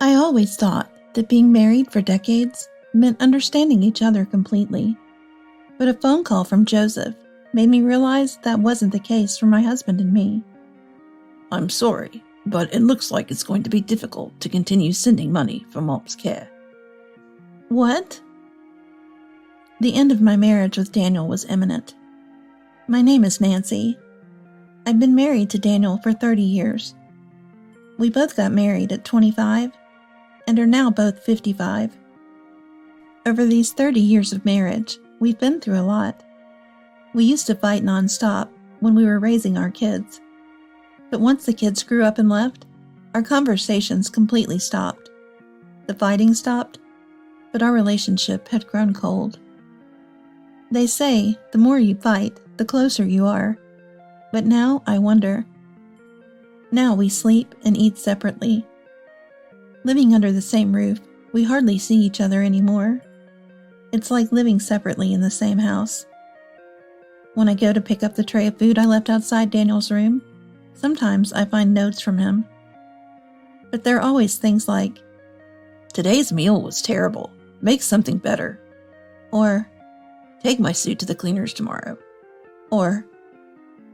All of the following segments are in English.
I always thought that being married for decades meant understanding each other completely. But a phone call from Joseph made me realize that wasn't the case for my husband and me. I'm sorry, but it looks like it's going to be difficult to continue sending money for Mom's care. What? The end of my marriage with Daniel was imminent. My name is Nancy. I've been married to Daniel for 30 years. We both got married at 25 and are now both 55. Over these 30 years of marriage, we've been through a lot. We used to fight nonstop when we were raising our kids. But once the kids grew up and left, our conversations completely stopped. The fighting stopped, but our relationship had grown cold. They say the more you fight, the closer you are. But now I wonder. Now we sleep and eat separately. Living under the same roof, we hardly see each other anymore. It's like living separately in the same house. When I go to pick up the tray of food I left outside Daniel's room, sometimes I find notes from him. But there are always things like, "Today's meal was terrible. Make something better." Or, "Take my suit to the cleaners tomorrow." Or,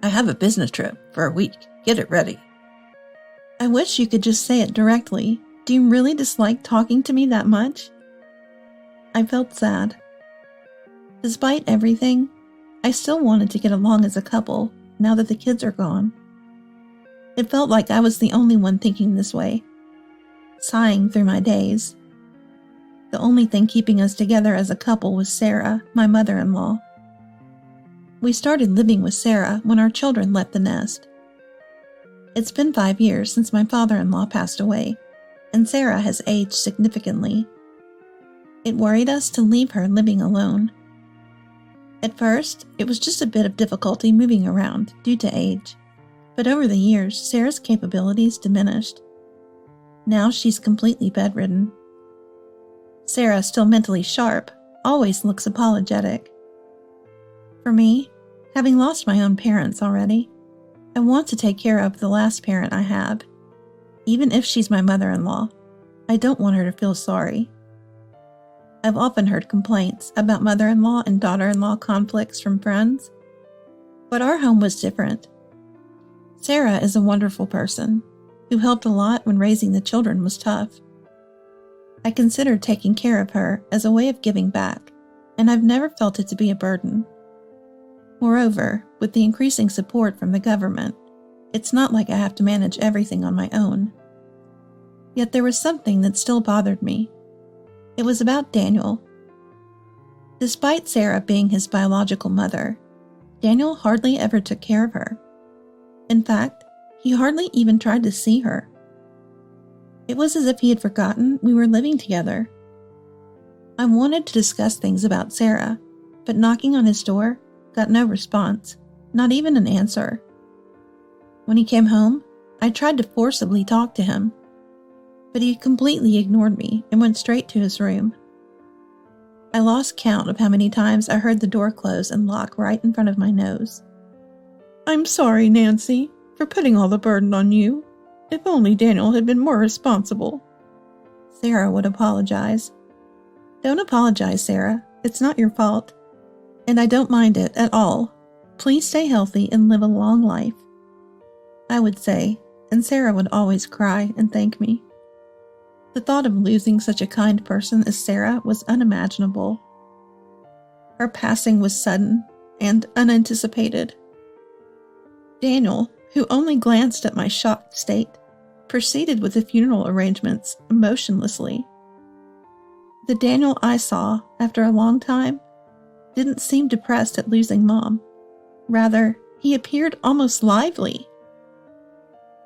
"I have a business trip for a week. Get it ready." I wish you could just say it directly. Do you really dislike talking to me that much? I felt sad. Despite everything, I still wanted to get along as a couple now that the kids are gone. It felt like I was the only one thinking this way, sighing through my days. The only thing keeping us together as a couple was Sarah, my mother-in-law. We started living with Sarah when our children left the nest. It's been 5 years since my father-in-law passed away, and Sarah has aged significantly. It worried us to leave her living alone. At first, it was just a bit of difficulty moving around due to age, but over the years, Sarah's capabilities diminished. Now she's completely bedridden. Sarah, still mentally sharp, always looks apologetic. For me, having lost my own parents already, I want to take care of the last parent I have. Even if she's my mother-in-law, I don't want her to feel sorry. I've often heard complaints about mother-in-law and daughter-in-law conflicts from friends, but our home was different. Sarah is a wonderful person who helped a lot when raising the children was tough. I considered taking care of her as a way of giving back, and I've never felt it to be a burden. Moreover, with the increasing support from the government, it's not like I have to manage everything on my own. Yet there was something that still bothered me. It was about Daniel. Despite Sarah being his biological mother, Daniel hardly ever took care of her. In fact, he hardly even tried to see her. It was as if he had forgotten we were living together. I wanted to discuss things about Sarah, but knocking on his door got no response, not even an answer. When he came home, I tried to forcibly talk to him, but he completely ignored me and went straight to his room. I lost count of how many times I heard the door close and lock right in front of my nose. "I'm sorry, Nancy, for putting all the burden on you. If only Daniel had been more responsible." Sarah would apologize. "Don't apologize, Sarah. It's not your fault. And I don't mind it at all. Please stay healthy and live a long life," I would say, and Sarah would always cry and thank me. The thought of losing such a kind person as Sarah was unimaginable. Her passing was sudden and unanticipated. Daniel, who only glanced at my shocked state, proceeded with the funeral arrangements emotionlessly. The Daniel I saw after a long time didn't seem depressed at losing Mom. Rather, he appeared almost lively.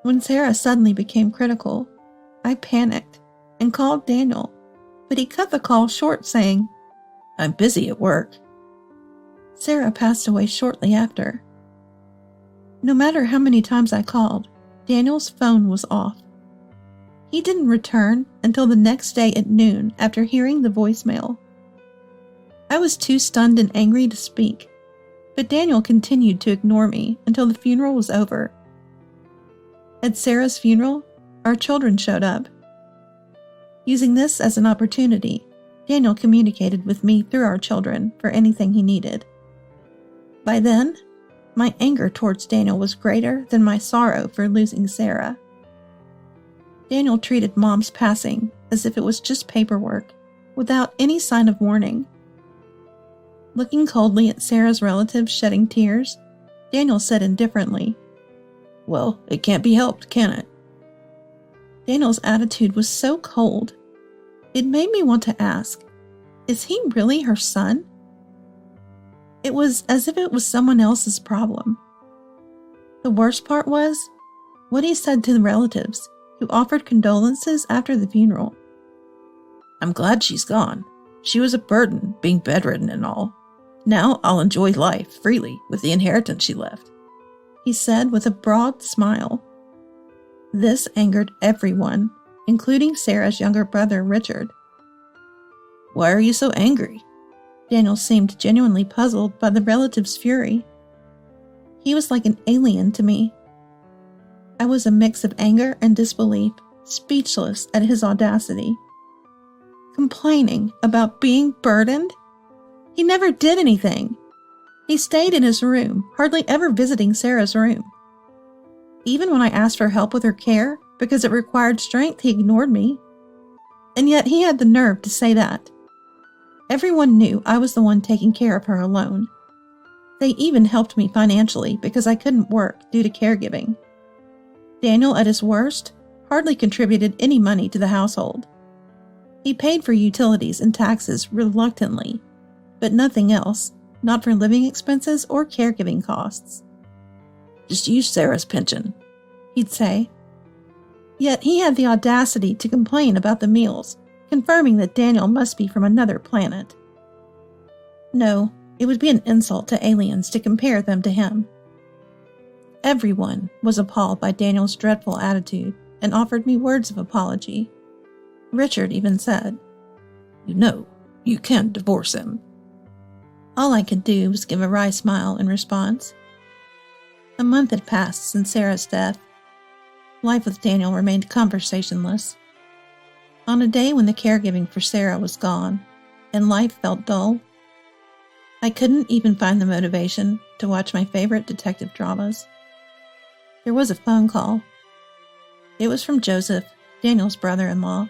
When Sarah suddenly became critical, I panicked and called Daniel, but he cut the call short saying, "I'm busy at work." Sarah passed away shortly after. No matter how many times I called, Daniel's phone was off. He didn't return until the next day at noon after hearing the voicemail. I was too stunned and angry to speak, but Daniel continued to ignore me until the funeral was over. At Sarah's funeral, our children showed up. Using this as an opportunity, Daniel communicated with me through our children for anything he needed. By then, my anger towards Daniel was greater than my sorrow for losing Sarah. Daniel treated Mom's passing as if it was just paperwork, without any sign of warning. Looking coldly at Sarah's relatives shedding tears, Daniel said indifferently, "Well, it can't be helped, can it?" Daniel's attitude was so cold. It made me want to ask, is he really her son? It was as if it was someone else's problem. The worst part was what he said to the relatives who offered condolences after the funeral. "I'm glad she's gone. She was a burden, being bedridden and all. Now I'll enjoy life freely with the inheritance she left," he said with a broad smile. This angered everyone, including Sarah's younger brother, Richard. "Why are you so angry?" Daniel seemed genuinely puzzled by the relative's fury. He was like an alien to me. I was a mix of anger and disbelief, speechless at his audacity. Complaining about being burdened? He never did anything. He stayed in his room, hardly ever visiting Sarah's room. Even when I asked for help with her care, because it required strength, he ignored me. And yet he had the nerve to say that. Everyone knew I was the one taking care of her alone. They even helped me financially because I couldn't work due to caregiving. Daniel, at his worst, hardly contributed any money to the household. He paid for utilities and taxes reluctantly, but nothing else, not for living expenses or caregiving costs. "Just use Sarah's pension," he'd say. Yet he had the audacity to complain about the meals, confirming that Daniel must be from another planet. No, it would be an insult to aliens to compare them to him. Everyone was appalled by Daniel's dreadful attitude and offered me words of apology. Richard even said, "You know, you can divorce him." All I could do was give a wry smile in response. A month had passed since Sarah's death. Life with Daniel remained conversationless. On a day when the caregiving for Sarah was gone and life felt dull, I couldn't even find the motivation to watch my favorite detective dramas. There was a phone call. It was from Joseph, Daniel's brother-in-law.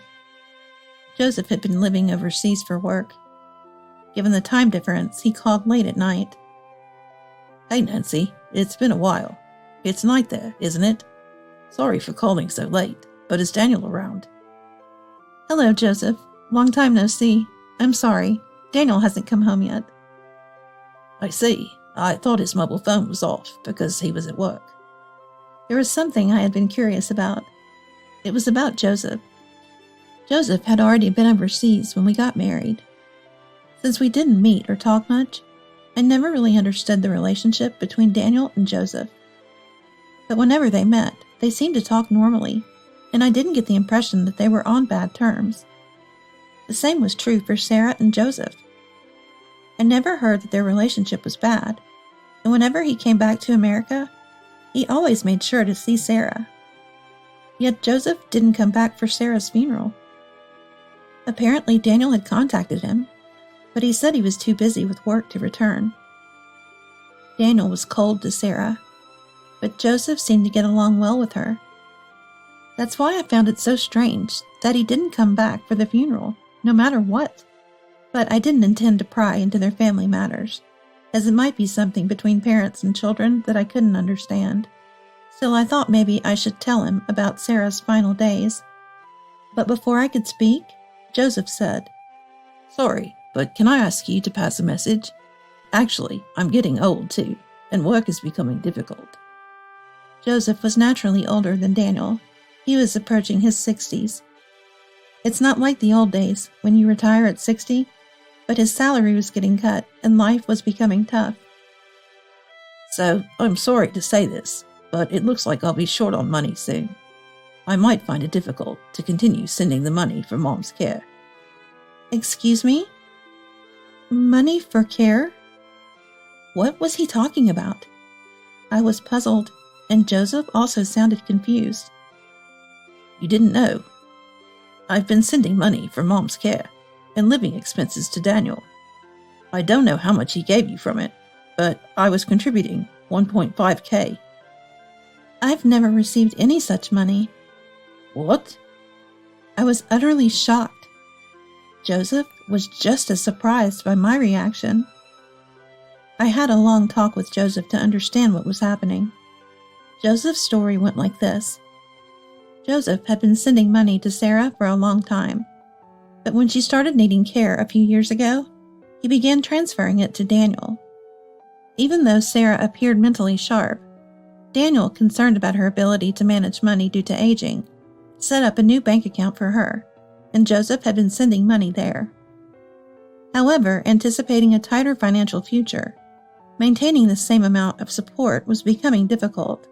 Joseph had been living overseas for work. Given the time difference, he called late at night. "Hey, Nancy, it's been a while. It's night there, isn't it? Sorry for calling so late, but is Daniel around?" "Hello, Joseph. Long time no see. I'm sorry. Daniel hasn't come home yet." "I see. I thought his mobile phone was off because he was at work." There was something I had been curious about. It was about Joseph. Joseph had already been overseas when we got married. Since we didn't meet or talk much, I never really understood the relationship between Daniel and Joseph. But whenever they met, they seemed to talk normally, and I didn't get the impression that they were on bad terms. The same was true for Sarah and Joseph. I never heard that their relationship was bad, and whenever he came back to America, he always made sure to see Sarah. Yet Joseph didn't come back for Sarah's funeral. Apparently Daniel had contacted him, but he said he was too busy with work to return. Daniel was cold to Sarah, but Joseph seemed to get along well with her. That's why I found it so strange that he didn't come back for the funeral, no matter what. But I didn't intend to pry into their family matters, as it might be something between parents and children that I couldn't understand. Still, I thought maybe I should tell him about Sarah's final days. But before I could speak, Joseph said, "Sorry, but can I ask you to pass a message? Actually, I'm getting old too, and work is becoming difficult." Joseph was naturally older than Daniel. He was approaching his 60s. It's not like the old days, when you retire at 60, but his salary was getting cut and life was becoming tough. "So, I'm sorry to say this, but it looks like I'll be short on money soon. I might find it difficult to continue sending the money for Mom's care." Excuse me? Money for care? What was he talking about? I was puzzled, and Joseph also sounded confused. "You didn't know? I've been sending money for Mom's care and living expenses to Daniel. I don't know how much he gave you from it, but I was contributing $1.5K. I've never received any such money. What? I was utterly shocked. Joseph was just as surprised by my reaction. I had a long talk with Joseph to understand what was happening. Joseph's story went like this. Joseph had been sending money to Sarah for a long time, but when she started needing care a few years ago, he began transferring it to Daniel. Even though Sarah appeared mentally sharp, Daniel, concerned about her ability to manage money due to aging, set up a new bank account for her, and Joseph had been sending money there. However, anticipating a tighter financial future, maintaining the same amount of support was becoming difficult.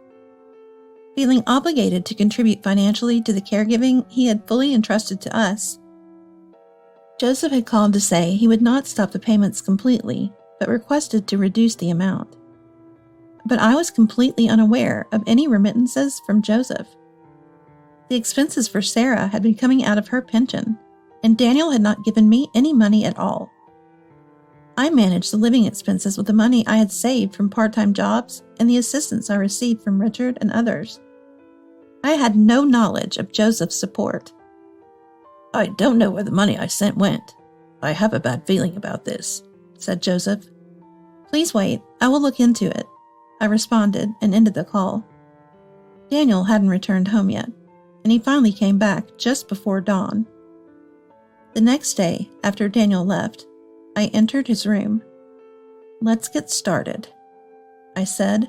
Feeling obligated to contribute financially to the caregiving he had fully entrusted to us, Joseph had called to say he would not stop the payments completely, but requested to reduce the amount. But I was completely unaware of any remittances from Joseph. The expenses for Sarah had been coming out of her pension, and Daniel had not given me any money at all. I managed the living expenses with the money I had saved from part-time jobs and the assistance I received from Richard and others. I had no knowledge of Joseph's support. I don't know where the money I sent went. I have a bad feeling about this, said Joseph. Please wait, I will look into it, I responded and ended the call. Daniel hadn't returned home yet, and he finally came back just before dawn. The next day, after Daniel left, I entered his room. Let's get started, I said,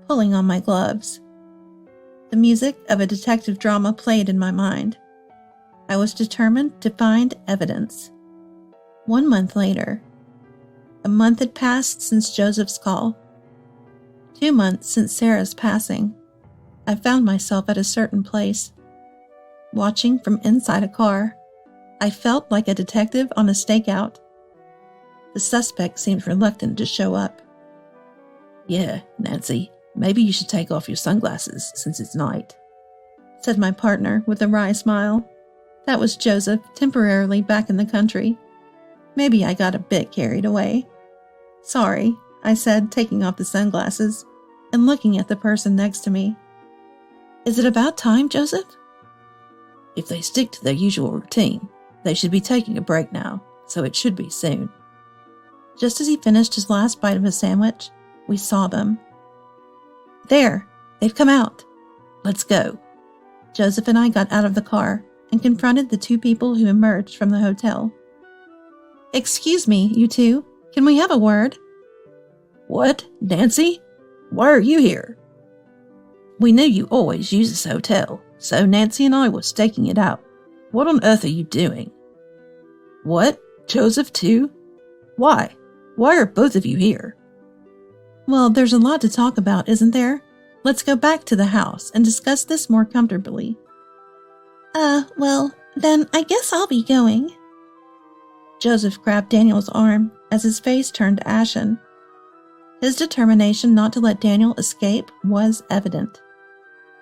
pulling on my gloves. The music of a detective drama played in my mind. I was determined to find evidence. 1 month later. A month had passed since Joseph's call. 2 months since Sarah's passing. I found myself at a certain place. Watching from inside a car, I felt like a detective on a stakeout. The suspect seemed reluctant to show up. Yeah, Nancy, maybe you should take off your sunglasses since it's night, said my partner with a wry smile. That was Joseph, temporarily back in the country. Maybe I got a bit carried away. Sorry, I said, taking off the sunglasses and looking at the person next to me. Is it about time, Joseph? If they stick to their usual routine, they should be taking a break now, so it should be soon. Just as he finished his last bite of his sandwich, we saw them. There, they've come out. Let's go. Joseph and I got out of the car and confronted the 2 people who emerged from the hotel. Excuse me, you 2. Can we have a word? What, Nancy? Why are you here? We knew you always use this hotel, so Nancy and I were staking it out. What on earth are you doing? What? Joseph too? Why? Why are both of you here? Well, there's a lot to talk about, isn't there? Let's go back to the house and discuss this more comfortably. Well, then I guess I'll be going. Joseph grabbed Daniel's arm as his face turned ashen. His determination not to let Daniel escape was evident.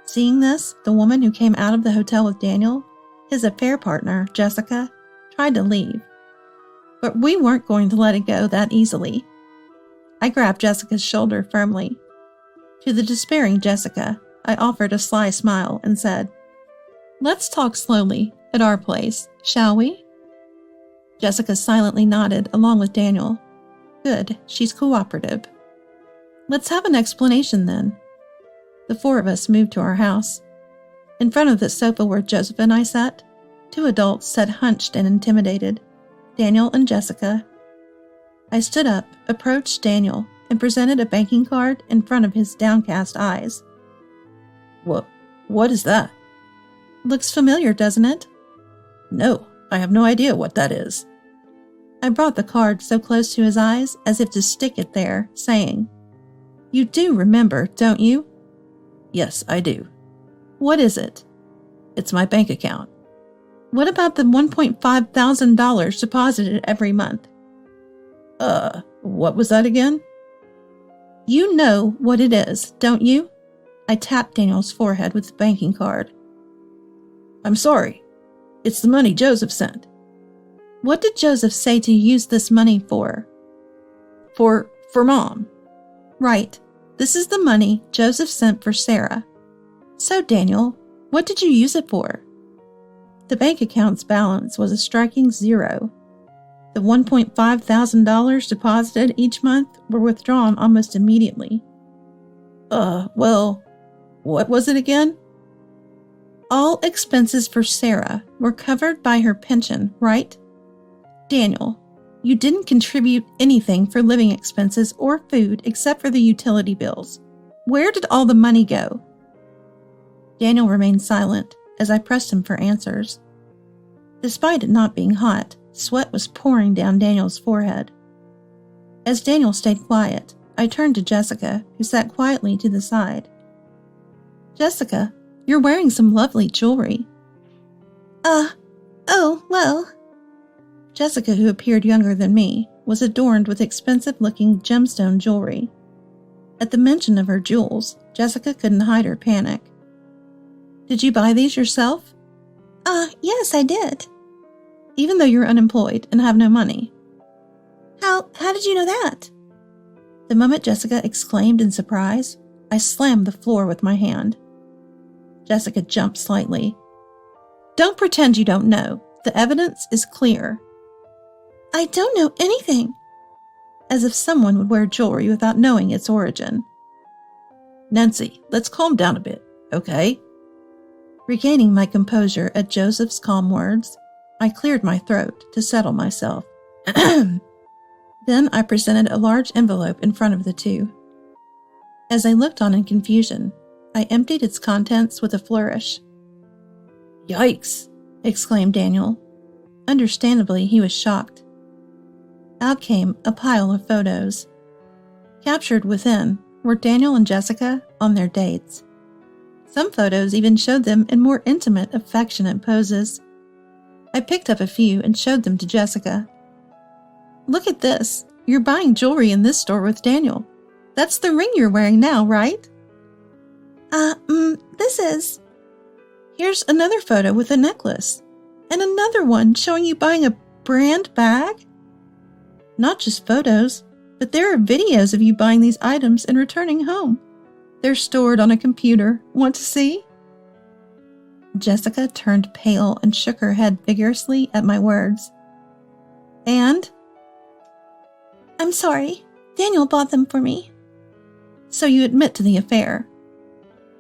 Seeing this, the woman who came out of the hotel with Daniel, his affair partner, Jessica, tried to leave. But we weren't going to let it go that easily. I grabbed Jessica's shoulder firmly. To the despairing Jessica, I offered a sly smile and said, "Let's talk slowly at our place, shall we?" Jessica silently nodded along with Daniel. Good, she's cooperative. Let's have an explanation then. The 4 of us moved to our house. In front of the sofa where Joseph and I sat, 2 adults sat hunched and intimidated, Daniel and Jessica. I stood up, approached Daniel, and presented a banking card in front of his downcast eyes. What is that? Looks familiar, doesn't it? No, I have no idea what that is. I brought the card so close to his eyes as if to stick it there, saying, "You do remember, don't you?" Yes, I do. What is it? It's my bank account. What about the $1.5 thousand deposited every month? What was that again? You know what it is, don't you? I tapped Daniel's forehead with the banking card. I'm sorry. It's the money Joseph sent. What did Joseph say to use this money for? For Mom. Right. This is the money Joseph sent for Sarah. So, Daniel, what did you use it for? The bank account's balance was a striking zero. The $1,500 deposited each month were withdrawn almost immediately. Well, what was it again? All expenses for Sarah were covered by her pension, right? Daniel, you didn't contribute anything for living expenses or food except for the utility bills. Where did all the money go? Daniel remained silent as I pressed him for answers. Despite it not being hot, sweat was pouring down Daniel's forehead. As Daniel stayed quiet, I turned to Jessica, who sat quietly to the side. Jessica, you're wearing some lovely jewelry. Oh, well. Jessica, who appeared younger than me, was adorned with expensive-looking gemstone jewelry. At the mention of her jewels, Jessica couldn't hide her panic. Did you buy these yourself? Yes, I did. Even though you're unemployed and have no money. How did you know that? The moment Jessica exclaimed in surprise, I slammed the floor with my hand. Jessica jumped slightly. Don't pretend you don't know. The evidence is clear. I don't know anything. As if someone would wear jewelry without knowing its origin. Nancy, let's calm down a bit, okay? Regaining my composure at Joseph's calm words, I cleared my throat to settle myself. Then I presented a large envelope in front of the two. As I looked on in confusion, I emptied its contents with a flourish. Yikes! Exclaimed Daniel. Understandably, he was shocked. Out came a pile of photos. Captured within were Daniel and Jessica on their dates. Some photos even showed them in more intimate, affectionate poses. I picked up a few and showed them to Jessica. Look at this. You're buying jewelry in this store with Daniel. That's the ring you're wearing now, right? This is... Here's another photo with a necklace. And another one showing you buying a brand bag. Not just photos, but there are videos of you buying these items and returning home. They're stored on a computer. Want to see? Jessica turned pale and shook her head vigorously at my words. And? I'm sorry. Daniel bought them for me. So you admit to the affair?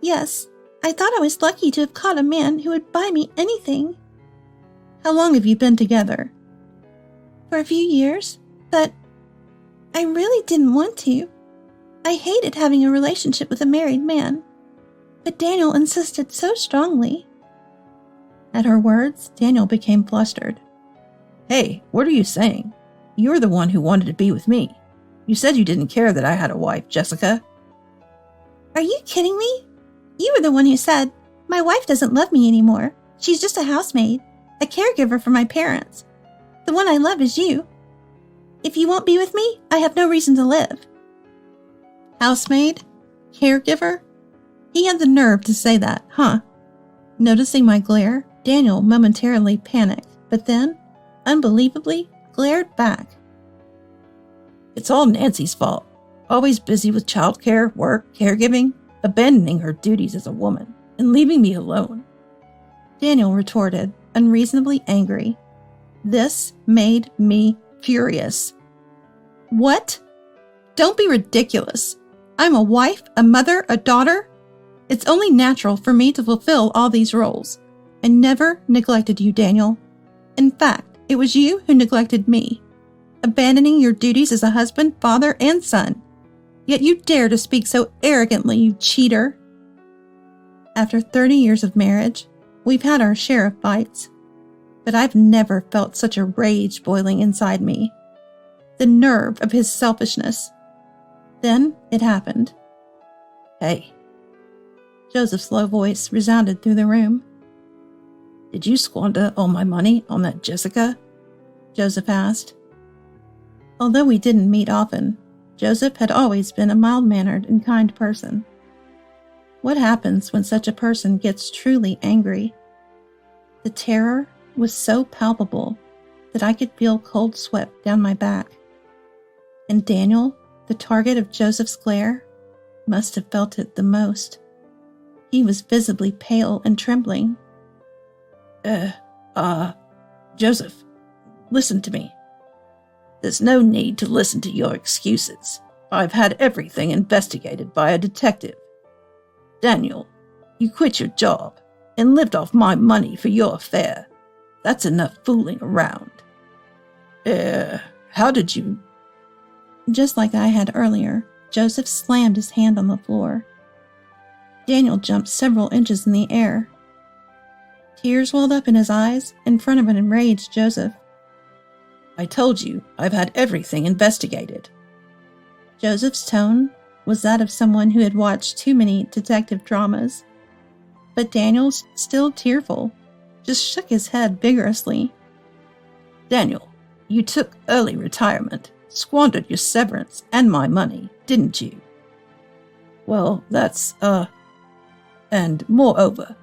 Yes. I thought I was lucky to have caught a man who would buy me anything. How long have you been together? For a few years, but I really didn't want to. I hated having a relationship with a married man, but Daniel insisted so strongly. At her words, Daniel became flustered. Hey, what are you saying? You're the one who wanted to be with me. You said you didn't care that I had a wife, Jessica. Are you kidding me? You were the one who said, my wife doesn't love me anymore. She's just a housemaid, a caregiver for my parents. The one I love is you. If you won't be with me, I have no reason to live. Housemaid? Caregiver? He had the nerve to say that, huh? Noticing my glare, Daniel momentarily panicked, but then, unbelievably, glared back. It's all Nancy's fault. Always busy with childcare, work, caregiving, abandoning her duties as a woman, and leaving me alone. Daniel retorted, unreasonably angry. This made me furious. What? Don't be ridiculous. I'm a wife, a mother, a daughter. It's only natural for me to fulfill all these roles. I never neglected you, Daniel. In fact, it was you who neglected me, abandoning your duties as a husband, father, and son. Yet you dare to speak so arrogantly, you cheater. After 30 years of marriage, we've had our share of fights, but I've never felt such a rage boiling inside me. The nerve of his selfishness. Then it happened. Hey. Joseph's low voice resounded through the room. Did you squander all my money on that Jessica? Joseph asked. Although we didn't meet often, Joseph had always been a mild-mannered and kind person. What happens when such a person gets truly angry? The terror, was so palpable that I could feel cold sweat down my back. And Daniel, the target of Joseph's glare, must have felt it the most. He was visibly pale and trembling. Joseph, listen to me. There's no need to listen to your excuses. I've had everything investigated by a detective. Daniel, you quit your job and lived off my money for your affair. That's enough fooling around. How did you... Just like I had earlier, Joseph slammed his hand on the floor. Daniel jumped several inches in the air. Tears welled up in his eyes in front of an enraged Joseph. I told you I've had everything investigated. Joseph's tone was that of someone who had watched too many detective dramas. But Daniel, still tearful, just shook his head vigorously. Daniel, you took early retirement, squandered your severance and my money, didn't you? Well, that's, and moreover,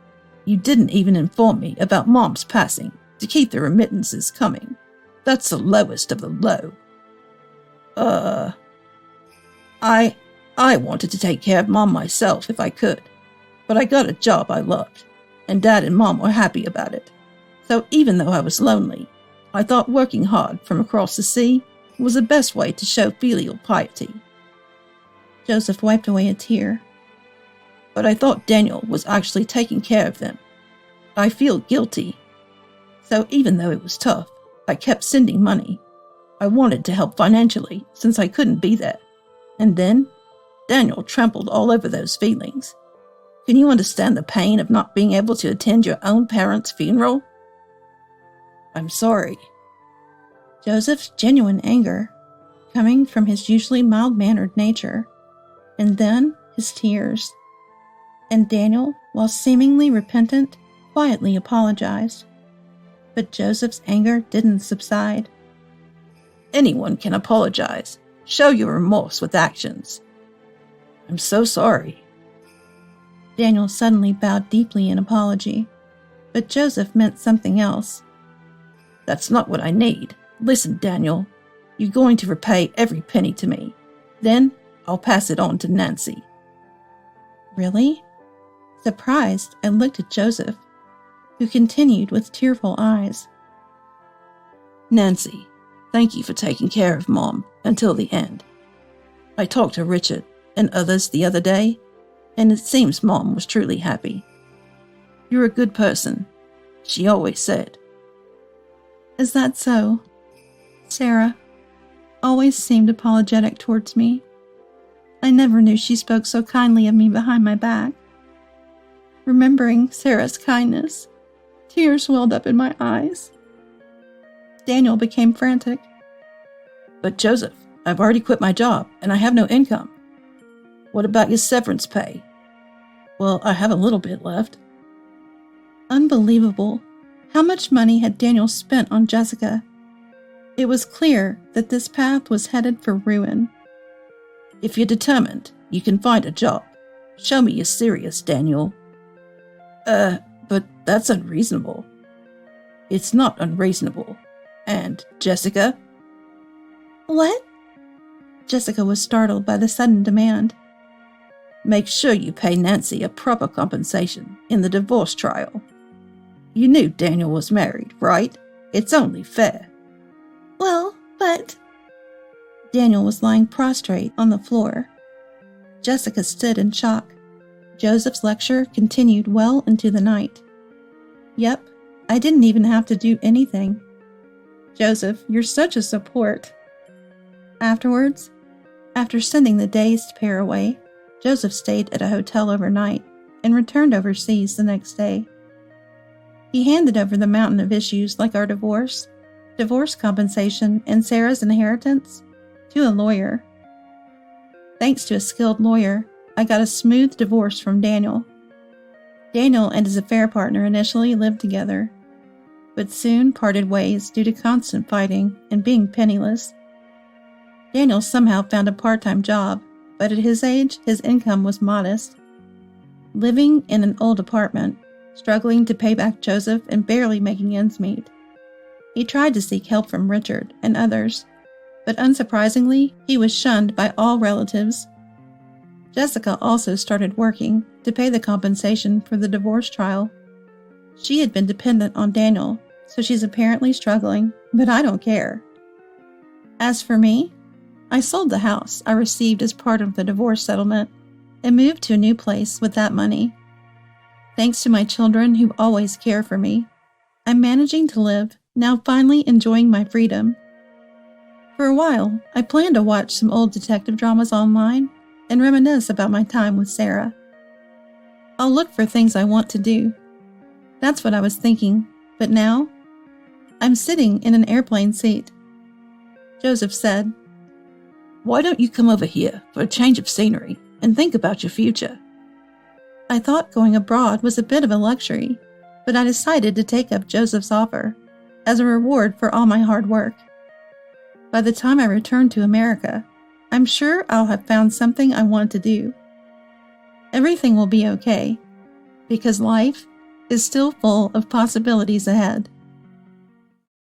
you didn't even inform me about Mom's passing to keep the remittances coming. That's the lowest of the low. I wanted to take care of Mom myself if I could, but I got a job I loved, and Dad and Mom were happy about it. So even though I was lonely, I thought working hard from across the sea was the best way to show filial piety. Joseph wiped away a tear. But I thought Daniel was actually taking care of them. I feel guilty. So even though it was tough, I kept sending money. I wanted to help financially since I couldn't be there. And then, Daniel trampled all over those feelings. Can you understand the pain of not being able to attend your own parents' funeral? I'm sorry. Joseph's genuine anger, coming from his usually mild-mannered nature, and then his tears. And Daniel, while seemingly repentant, quietly apologized. But Joseph's anger didn't subside. Anyone can apologize. Show your remorse with actions. I'm so sorry. Daniel suddenly bowed deeply in apology, but Joseph meant something else. That's not what I need. Listen, Daniel, you're going to repay every penny to me. Then I'll pass it on to Nancy. Really? Surprised, I looked at Joseph, who continued with tearful eyes. Nancy, thank you for taking care of Mom until the end. I talked to Richard and others the other day, and it seems Mom was truly happy. You're a good person, she always said. Is that so? Sarah always seemed apologetic towards me. I never knew she spoke so kindly of me behind my back. Remembering Sarah's kindness, tears welled up in my eyes. Daniel became frantic. But Joseph, I've already quit my job and I have no income. What about your severance pay? Well, I have a little bit left. Unbelievable. How much money had Daniel spent on Jessica? It was clear that this path was headed for ruin. If you're determined, you can find a job. Show me you're serious, Daniel. But that's unreasonable. It's not unreasonable. And Jessica? What? Jessica was startled by the sudden demand. Make sure you pay Nancy a proper compensation in the divorce trial. You knew Daniel was married, right? It's only fair. Well, but... Daniel was lying prostrate on the floor. Jessica stood in shock. Joseph's lecture continued well into the night. Yep, I didn't even have to do anything. Joseph, you're such a support. Afterwards, after sending the dazed pair away, Joseph stayed at a hotel overnight and returned overseas the next day. He handed over the mountain of issues like our divorce compensation, and Sarah's inheritance to a lawyer. Thanks to a skilled lawyer, I got a smooth divorce from Daniel. Daniel and his affair partner initially lived together, but soon parted ways due to constant fighting and being penniless. Daniel somehow found a part-time job, but at his age, his income was modest. Living in an old apartment, struggling to pay back Joseph and barely making ends meet. He tried to seek help from Richard and others, but unsurprisingly, he was shunned by all relatives. Jessica also started working to pay the compensation for the divorce trial. She had been dependent on Daniel, so she's apparently struggling, but I don't care. As for me, I sold the house I received as part of the divorce settlement and moved to a new place with that money. Thanks to my children who always care for me, I'm managing to live, now finally enjoying my freedom. For a while, I plan to watch some old detective dramas online and reminisce about my time with Sarah. I'll look for things I want to do. That's what I was thinking, but now, I'm sitting in an airplane seat. Joseph said, "Why don't you come over here for a change of scenery and think about your future?" I thought going abroad was a bit of a luxury, but I decided to take up Joseph's offer as a reward for all my hard work. By the time I return to America, I'm sure I'll have found something I want to do. Everything will be okay, because life is still full of possibilities ahead.